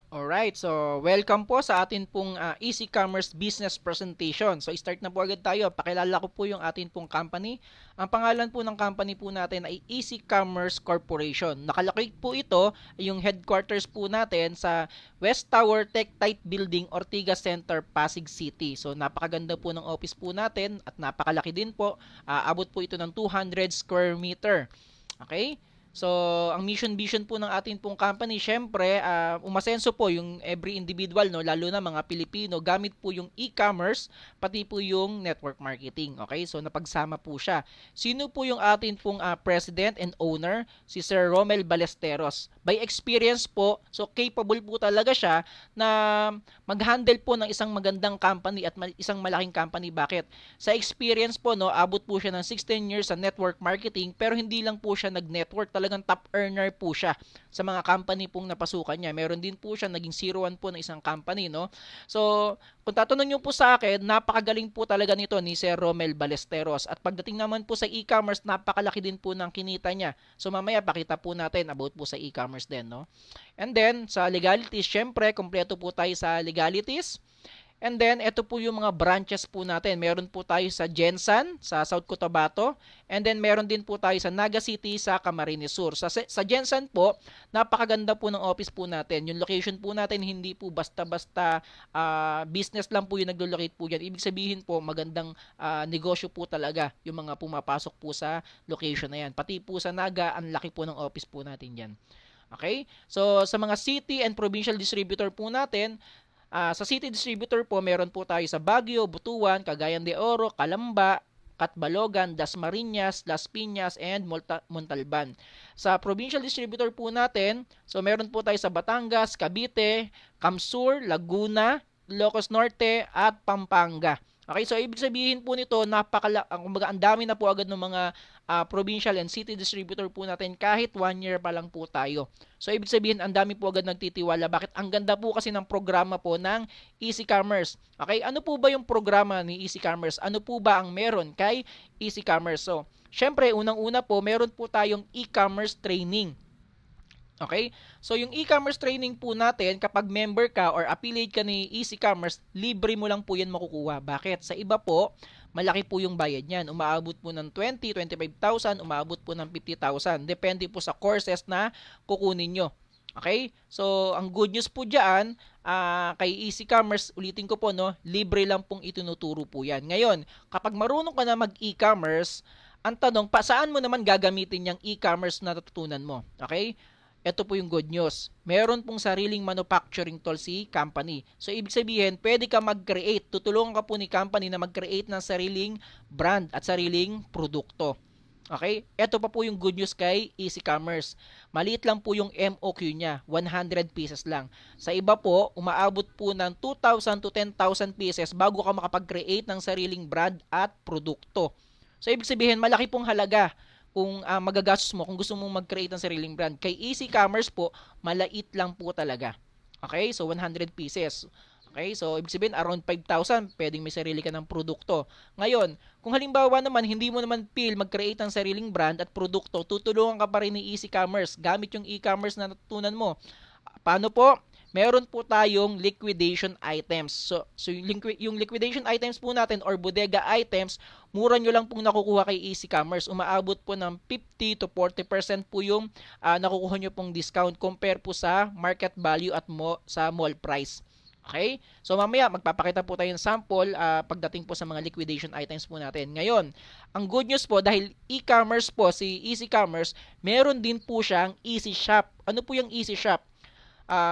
Alright, so welcome po sa atin pong Easy Commerce Business Presentation. So start na po agad tayo. Pakilala ko po yung atin pong company. Ang pangalan po ng company po natin ay Easy Commerce Corporation. Nakalakik po ito, yung headquarters po natin sa West Tower Tech Tight Building, Ortigas Center, Pasig City. So napakaganda po ng office po natin at napakalaki din po. Abot po ito ng 200 square meter. Okay? So, ang mission vision po ng ating pong company, syempre, umasenso po yung every individual, no, lalo na mga Pilipino, gamit po yung e-commerce, pati po yung network marketing. Okay? So, napagsama po siya. Sino po yung ating pong president and owner? Si Sir Romel Ballesteros. By experience po, so capable po talaga siya na mag-handle po ng isang magandang company at isang malaking company. Bakit? Sa experience po, no, abot po siya ng 16 years sa network marketing, pero hindi lang po siya nag-network, talagang top earner po siya sa mga company pong napasukan niya. Meron din po siya naging 01 po ng isang company, no. So, kung tatanong niyo po sa akin, napakagaling po talaga nito ni Sir Romel Ballesteros. At pagdating naman po sa e-commerce, napakalaki din po ng kinita niya. So, mamaya pakita po natin about po sa e-commerce din, no. And then, sa legalities, syempre, kompleto po tayo sa legalities. And then, ito po yung mga branches po natin. Meron po tayo sa Jensan, sa South Cotabato. And then, meron din po tayo sa Naga City, sa Camarines Sur. Sa Jensan po, napakaganda po ng office po natin. Yung location po natin, hindi po basta-basta business lang po yung naglo-locate po dyan. Ibig sabihin po, magandang negosyo po talaga yung mga pumapasok po sa location na yan. Pati po sa Naga, ang laki po ng office po natin yan. Okay? So, sa mga city and provincial distributor po natin, sa city distributor po, meron po tayo sa Baguio, Butuan, Cagayan de Oro, Calamba, Catbalogan, Dasmariñas, Las Piñas, and Montalban. Sa provincial distributor po natin, so meron po tayo sa Batangas, Cavite, Camsur, Laguna, Ilocos Norte, at Pampanga. Okay, so ibig sabihin po nito, ang dami na po agad ng mga provincial and city distributor po natin kahit 1 year pa lang po tayo. So ibig sabihin, ang dami po agad nagtitiwala. Bakit? Ang ganda po kasi ng programa po ng Easy Commerce. Okay, ano po ba yung programa ni Easy Commerce? Ano po ba ang meron kay Easy Commerce? So, syempre, unang-una po, meron po tayong e-commerce training. Okay? So, yung e-commerce training po natin, kapag member ka or affiliate ka ni Easy Commerce, libre mo lang po yan makukuha. Bakit? Sa iba po, malaki po yung bayad niyan. Umaabot po ng 20, 25,000, umaabot po ng 50,000. Depende po sa courses na kukunin nyo. Okay? So, ang good news po dyan, kay Easy Commerce, ulitin ko po, no, libre lang pong itinuturo po yan. Ngayon, kapag marunong ka na mag-e-commerce, ang tanong, saan mo naman gagamitin yung e-commerce na natutunan mo? Okay? Ito po yung good news. Meron pong sariling manufacturing tool si company. So, ibig sabihin, pwede ka mag-create. Tutulungan ka po ni company na mag-create ng sariling brand at sariling produkto. Okay? Ito pa po yung good news kay Easy Commerce. Maliit lang po yung MOQ niya. 100 pieces lang. Sa iba po, umaabot po ng 2,000 to 10,000 pieces bago ka makapag-create ng sariling brand at produkto. So, ibig sabihin, malaki pong halaga kung magagastos mo kung gusto mong mag-create ng sariling brand. Kay Easy Commerce po, malait lang po talaga. Okay? So, 100 pieces. Okay? So, ibig sabihin, around 5,000, pwedeng may sarili ka ng produkto. Ngayon, kung halimbawa naman, hindi mo naman feel mag-create ng sariling brand at produkto, tutulungan ka pa rin ni Easy Commerce gamit yung e-commerce na natutunan mo. Paano po? Meron po tayong liquidation items. So yung liquidation items po natin or bodega items, mura nyo lang pong nakukuha kay Easy Commerce. Umaabot po ng 50 to 40% po yung nakukuha nyo pong discount compare po sa market value at sa mall price. Okay? So mamaya magpapakita po tayo ng sample pagdating po sa mga liquidation items po natin. Ngayon, ang good news po dahil e-commerce po si Easy Commerce, meron din po siyang Easy Shop. Ano po yung Easy Shop?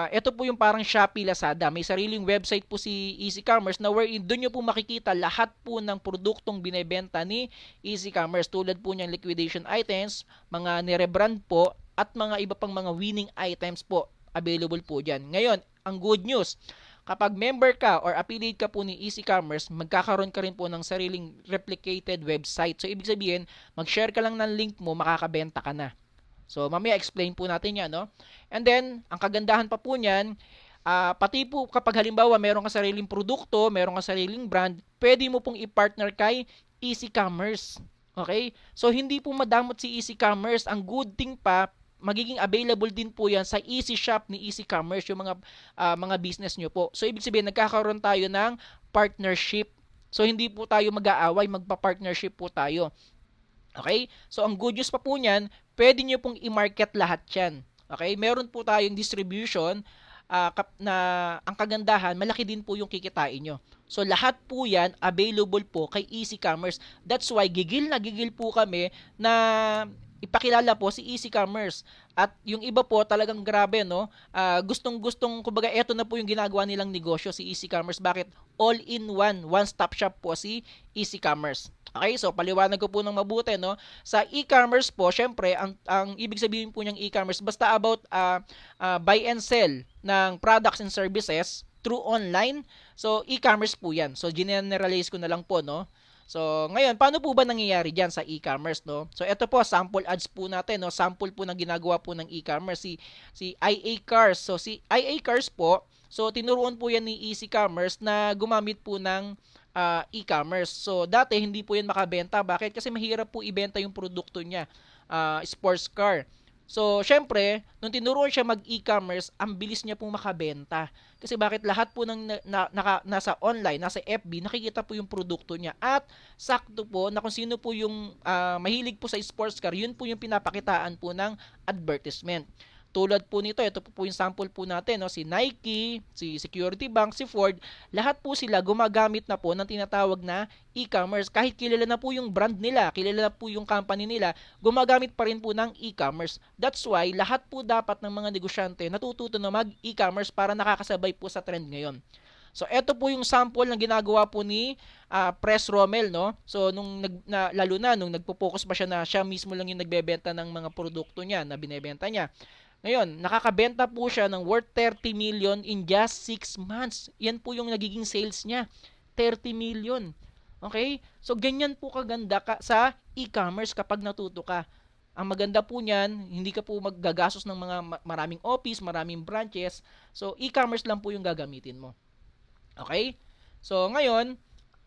Ito po yung parang Shopee, Lazada. May sariling website po si Easy Commerce na wherein doon nyo po makikita lahat po ng produktong binebenta ni Easy Commerce. Tulad po niyang liquidation items, mga nirebrand po, at mga iba pang mga winning items po. Available po dyan. Ngayon, ang good news, kapag member ka or affiliate ka po ni Easy Commerce, magkakaroon ka rin po ng sariling replicated website. So, ibig sabihin, mag-share ka lang ng link mo, makakabenta ka na. So, mamaya explain po natin yan, no? And then, ang kagandahan pa po niyan, pati po kapag halimbawa meron ka sariling produkto, meron ka sariling brand, pwede mo pong i-partner kay Easy Commerce. Okay? So, hindi po madamot si Easy Commerce. Ang good thing pa, magiging available din po yan sa Easy Shop ni Easy Commerce, yung mga business nyo po. So, ibig sabihin, nagkakaroon tayo ng partnership. So, hindi po tayo mag-aaway, magpa-partnership po tayo. Okay? So, ang good news pa po niyan, pwede nyo pong i-market lahat yan. Okay? Meron po tayong distribution na ang kagandahan, malaki din po yung kikitain nyo. So, lahat po yan available po kay Easy Commerce. That's why, gigil po kami na ipakilala po si Easy Commerce. At yung iba po talagang grabe, no? Gustong-gustong, kumbaga, eto na po yung ginagawa nilang negosyo si Easy Commerce. Bakit? All-in-one, one-stop shop po si Easy Commerce. Okay, so paliwanag ko po ng mabuti, no? Sa e-commerce po, syempre, ang ibig sabihin po ng e-commerce, basta about buy and sell ng products and services through online. So, e-commerce po yan. So, generalize ko na lang po, no? So, ngayon, paano po ba nangyayari dyan sa e-commerce, no? So, ito po, sample ads po natin, no? Sample po ng ginagawa po ng e-commerce, si IA Cars. So, si IA Cars po, so, tinuruan po yan ni Easy Commerce na gumamit po ng e-commerce. So, dati, hindi po yan makabenta. Bakit? Kasi mahirap po ibenta yung produkto niya, sports car. So, syempre, nung tinuruan siya mag-e-commerce, ang bilis niya pong makabenta. Kasi bakit lahat po ng nasa online, nasa FB, nakikita po yung produkto niya. At sakto po na kung sino po yung mahilig po sa sports car, yun po yung pinapakitaan po ng advertisement. Tulad po nito, ito po yung sample po natin, no? Si Nike, si Security Bank, si Ford, lahat po sila gumagamit na po ng tinatawag na e-commerce. Kahit kilala na po yung brand nila, kilala na po yung company nila, gumagamit pa rin po ng e-commerce. That's why lahat po dapat ng mga negosyante natututo na mag-e-commerce para nakakasabay po sa trend ngayon. So, ito po yung sample ng ginagawa po ni Press Rommel, no? So, lalo na nung nagpo-focus pa siya na siya mismo lang yung nagbebenta ng mga produkto niya na binebenta niya. Ngayon, nakakabenta po siya ng worth 30 million in just 6 months. Yan po yung nagiging sales niya. 30 million. Okay? So, ganyan po kaganda sa e-commerce kapag natuto ka. Ang maganda po niyan, hindi ka po maggagastos ng mga maraming office, maraming branches. So, e-commerce lang po yung gagamitin mo. Okay? So, ngayon,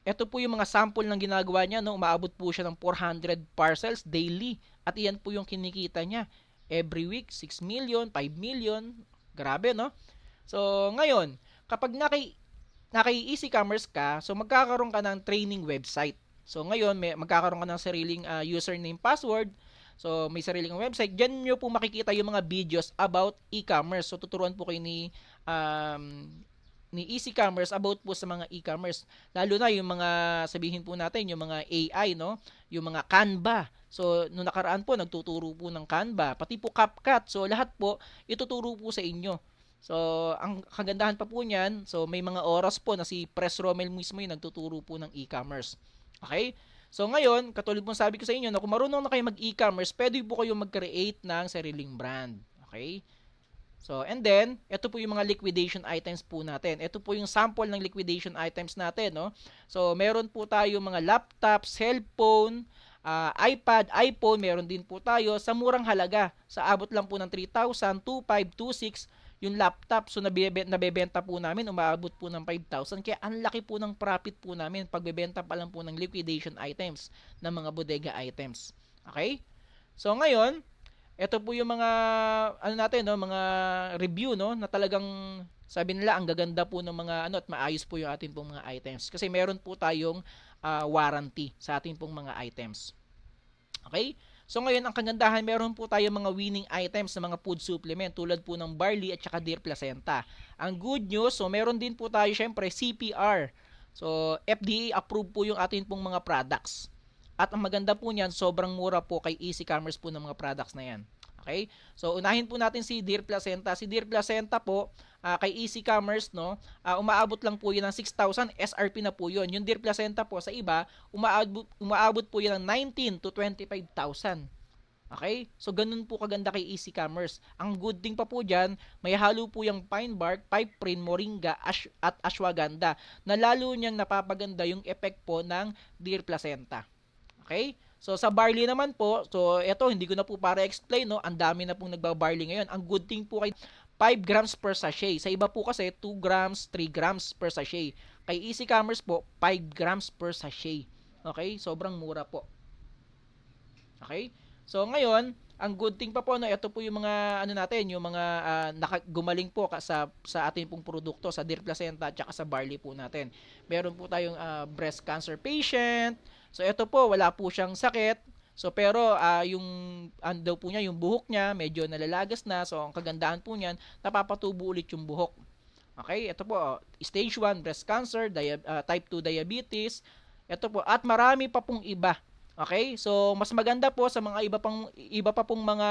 ito po yung mga sample ng ginagawa niya. No? Umaabot po siya ng 400 parcels daily. At iyan po yung kinikita niya. Every week, 6 million, 5 million. Grabe, no? So, ngayon, kapag naki-easy commerce ka, so magkakaroon ka ng training website. So, ngayon, magkakaroon ka ng sariling username, password. So, may sariling website. Diyan nyo po makikita yung mga videos about e-commerce. So, tuturuan po kayo ni Easy Commerce about po sa mga e-commerce. Lalo na yung mga, sabihin po natin, yung mga AI, no? Yung mga Canva. So, nung nakaraan po, nagtuturo po ng Canva. Pati po CapCut. So, lahat po, ituturo po sa inyo. So, ang kagandahan pa po niyan, so may mga oras po na si Press Rommel mismo yung nagtuturo po ng e-commerce. Okay? So, ngayon, katulad po sabi ko sa inyo, na kung marunong na kayo mag-e-commerce, pwede po kayo mag-create ng sariling brand. Okay? So, and then, ito po yung mga liquidation items po natin. Ito po yung sample ng liquidation items natin, no? So, meron po tayo mga laptop, cellphone, iPad, iPhone, meron din po tayo sa murang halaga. Sa abot lang po ng 3,000, 2,500, 2,600 yung laptop. So, nabebenta po namin, umaabot po ng 5,000. Kaya, ang laki po ng profit po namin pagbebenta pa lang po ng liquidation items, ng mga bodega items. Okay? So, ngayon, ito po yung mga mga review, no, na talagang sabi nila ang gaganda po ng mga at maayos po yung ating pong mga items kasi meron po tayong warranty sa ating pong mga items. Okay? So ngayon ang kagandahan, meron po tayong mga winning items na mga food supplement tulad po ng barley at saka deer placenta. Ang good news, so meron din po tayo syempre CPR. So FDA approved po yung ating pong mga products. At ang maganda po niyan, sobrang mura po kay Easy Commerce po ng mga products na yan. Okay? So, unahin po natin si Deer Placenta. Si Deer Placenta po, kay Easy Commerce, no, umaabot lang po yun ng 6,000. SRP na po yun. Yung Deer Placenta po, sa iba, umaabot po yun ng 19 to 25,000. Okay? So, ganun po kaganda kay Easy Commerce. Ang good thing pa po dyan, may halo po yung pine bark, piperine, moringa, at ashwagandha na lalo niyang napapaganda yung effect po ng Deer Placenta. Okay? So, sa barley naman po, so, ito, hindi ko na po para explain, no? Ang dami na pong nagba-barley ngayon. Ang good thing po kay 5 grams per sachet. Sa iba po kasi, 2 grams, 3 grams per sachet. Kay Easy Commerce po, 5 grams per sachet. Okay? Sobrang mura po. Okay? So, ngayon, ang good thing pa po, no, ito po yung mga ano natin, yung mga gumaling po sa ating pong produkto, sa Deer Placenta at sa barley po natin. Meron po tayong breast cancer patient. So ito po, wala po siyang sakit. So pero yung ano daw po niya, yung buhok niya medyo nalalagas na. So ang kagandahan po niyan, napapatubo ulit yung buhok. Okay, ito po, stage 1 breast cancer, type 2 diabetes. Ito po, at marami pa pong iba. Okay? So mas maganda po sa mga iba pa pong mga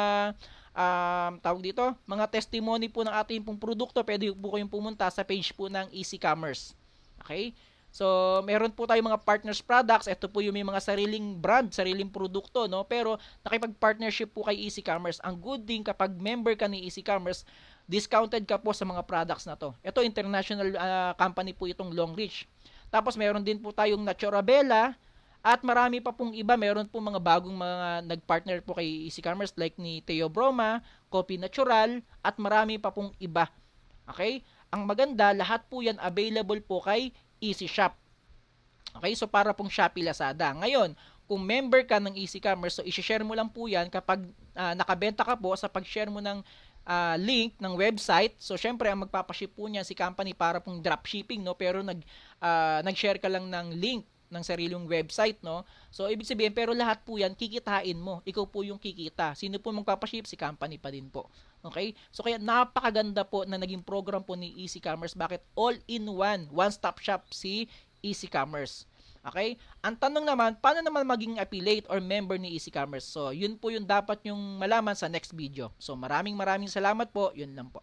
tawag dito, mga testimony po ng ating pong produkto, pwede po kayong pumunta sa page po ng Easy Commerce. Okay? So, meron po tayong mga partners products. Ito po yung may mga sariling brand, sariling produkto, no? Pero nakipag-partnership po kay Easy Commerce. Ang good thing kapag member ka ni Easy Commerce, discounted ka po sa mga products na to. Ito, international company po itong Longreach. Tapos, meron din po tayong Naturabella at marami pa pong iba. Meron po mga bagong mga nag-partner po kay Easy Commerce like ni Teo Broma, Coffee Natural, at marami pa pong iba. Okay? Ang maganda, lahat po yan available po kay Easy Shop. Okay, so para pong Shopee, Lazada. Ngayon, kung member ka ng Easy Commerce, so i-share mo lang po yan kapag nakabenta ka po sa pag-share mo ng link ng website. So, syempre, ang magpapaship po niyan si company para pong dropshipping, no? Pero nag-share ka lang ng link ng sariling website, no? So, ibig sabihin, pero lahat po yan, kikitain mo. Ikaw po yung kikita. Sino po magpapaship? Si company pa din po. Okay? So, kaya napakaganda po na naging program po ni Easy Commerce. Bakit? All-in-one, one-stop shop si Easy Commerce. Okay? Ang tanong naman, paano naman maging affiliate or member ni Easy Commerce? So, yun po yung dapat yung malaman sa next video. So, maraming salamat po. Yun lang po.